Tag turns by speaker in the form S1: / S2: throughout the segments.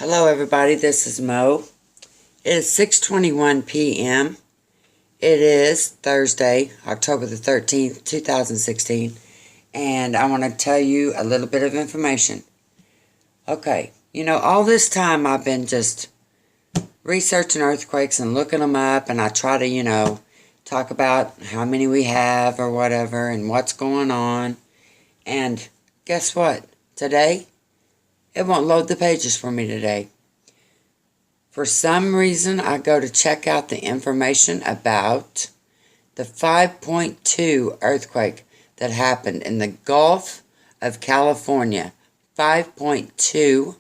S1: Hello everybody, this is Mo. It is 6:21 p.m. It is Thursday, October the 13th, 2016, and I want to tell you a little bit of information. Okay, all this time I've been just researching earthquakes and looking them up, and I try to, talk about how many we have or whatever and what's going on. And guess what? Today, it won't load the pages for me today. For some reason, I go to check out the information about the 5.2 earthquake that happened in the Gulf of California. 5.2.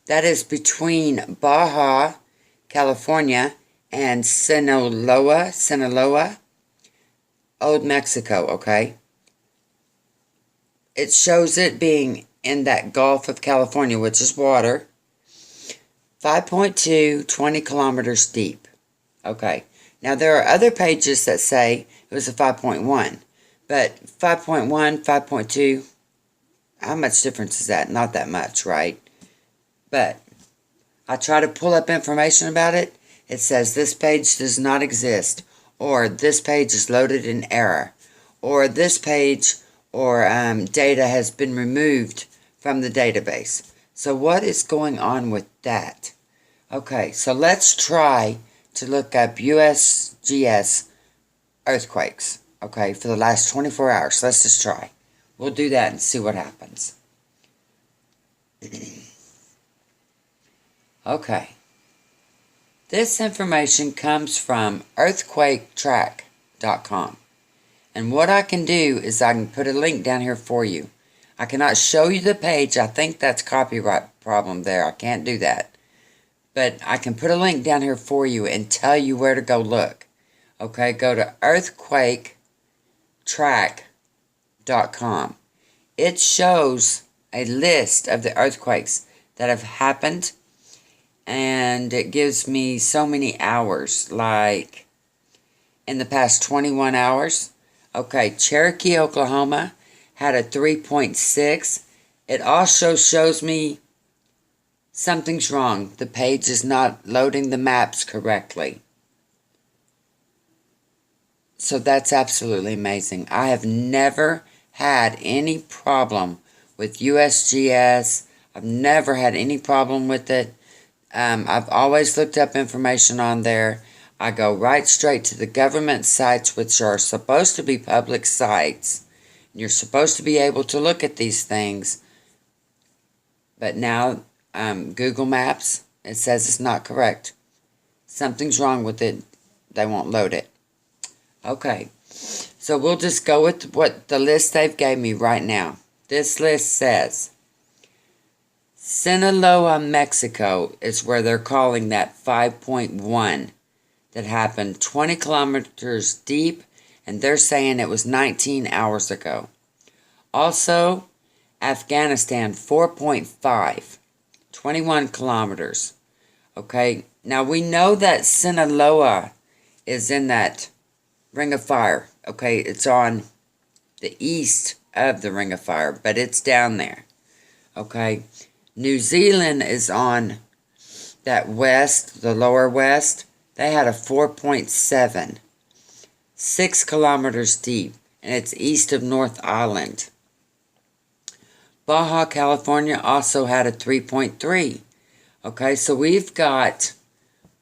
S1: That is between Baja, California, and Sinaloa, Old Mexico, okay? It shows it being in that Gulf of California, which is water. 5.2, 20 kilometers deep. Okay. Now, there are other pages that say it was a 5.1. But 5.1, 5.2, how much difference is that? Not that much, right? But I try to pull up information about it. It says this page does not exist. Or this page is loaded in error. Or this page or data has been removed from the database. So what is going on with that? Okay, so let's try to look up USGS earthquakes, okay, for the last 24 hours. Let's just try. We'll do that and see what happens. Okay. This information comes from earthquaketrack.com. And what I can do is I can put a link down here for you. I cannot show you the page. I think that's copyright problem there. I can't do that. But I can put a link down here for you and tell you where to go look. Okay, go to earthquaketrack.com. It shows a list of the earthquakes that have happened. And it gives me so many hours, like in the past 21 hours. Okay, Cherokee, Oklahoma had a 3.6. It also shows me something's wrong. The page is not loading the maps correctly. So that's absolutely amazing. I have never had any problem with USGS. I've never had any problem with it. I've always looked up information on there. I go right straight to the government sites, which are supposed to be public sites. You're supposed to be able to look at these things. But now, Google Maps, it says it's not correct. Something's wrong with it. They won't load it. Okay. So we'll just go with what the list they've gave me right now. This list says Sinaloa, Mexico is where they're calling that 5.1 that happened 20 kilometers deep, and they're saying it was 19 hours ago. Also, Afghanistan, 4.5, 21 kilometers. Okay, now we know that Sinaloa is in that Ring of Fire. Okay, it's on the east of the Ring of Fire, but it's down there. Okay, New Zealand is on that west, the lower west. They had a 4.7, 6 kilometers deep, and it's east of North Island. Baja, California also had a 3.3. Okay, so we've got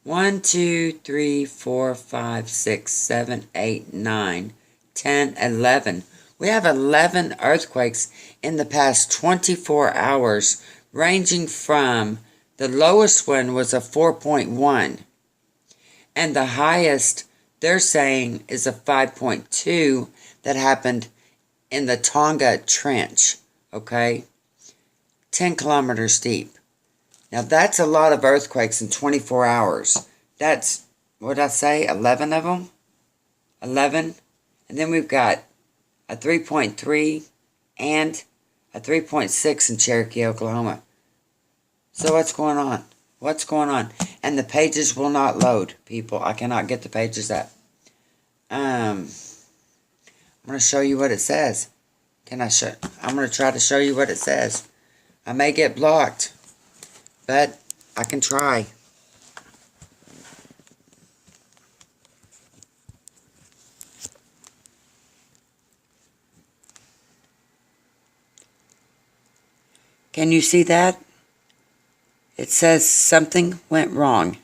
S1: 1, 2, 3, 4, 5, 6, 7, 8, 9, 10, 11. We have 11 earthquakes in the past 24 hours, ranging from the lowest one was a 4.1. And the highest, they're saying, is a 5.2 that happened in the Tonga Trench, okay? 10 kilometers deep. Now, that's a lot of earthquakes in 24 hours. That's, what did I say, 11 of them? 11. And then we've got a 3.3 and a 3.6 in Cherokee, Oklahoma. So what's going on? What's going on? And the pages will not load, people. I cannot get the pages up. I'm going to show you what it says. I'm going to try to show you what it says. I may get blocked, but I can try. Can you see that? It says something went wrong.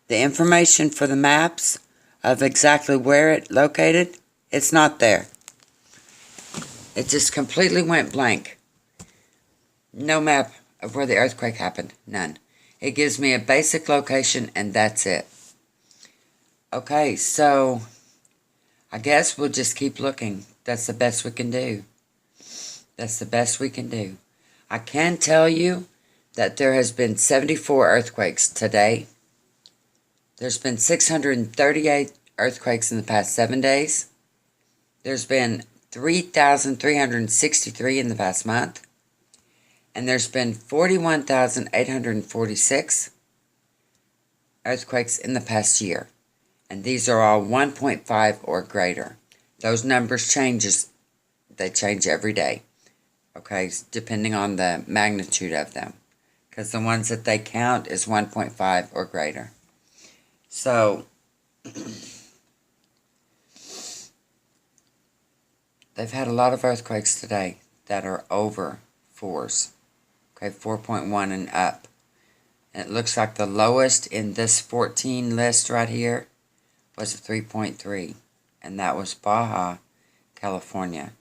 S1: The information for the maps of exactly where it located, it's not there. It just completely went blank. No map of where the earthquake happened. None. It gives me a basic location and that's it. Okay, so I guess we'll just keep looking. That's the best we can do. That's the best we can do. I can tell you that there has been 74 earthquakes today. There's been 638 earthquakes in the past 7 days. There's been 3,363 in the past month. And there's been 41,846 earthquakes in the past year. And these are all 1.5 or greater. Those numbers changes. They change every day. Okay, depending on the magnitude of them. Because the ones that they count is 1.5 or greater. So, they've had a lot of earthquakes today that are over 4s. Okay, 4.1 and up. And it looks like the lowest in this 14 list right here was a 3.3. And that was Baja, California.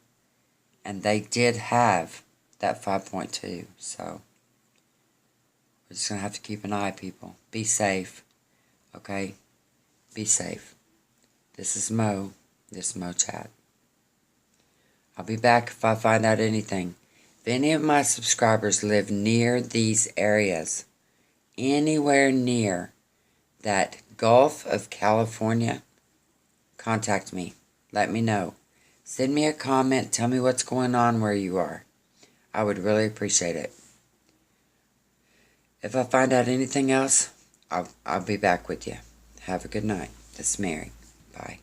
S1: And they did have that 5.2. So, we're just going to have to keep an eye, people. Be safe. Okay? Be safe. This is Mo. This is Mo Chat. I'll be back if I find out anything. If any of my subscribers live near these areas, anywhere near that Gulf of California, contact me. Let me know. Send me a comment. Tell me what's going on where you are. I would really appreciate it. If I find out anything else, I'll be back with you. Have a good night. This is Mary. Bye.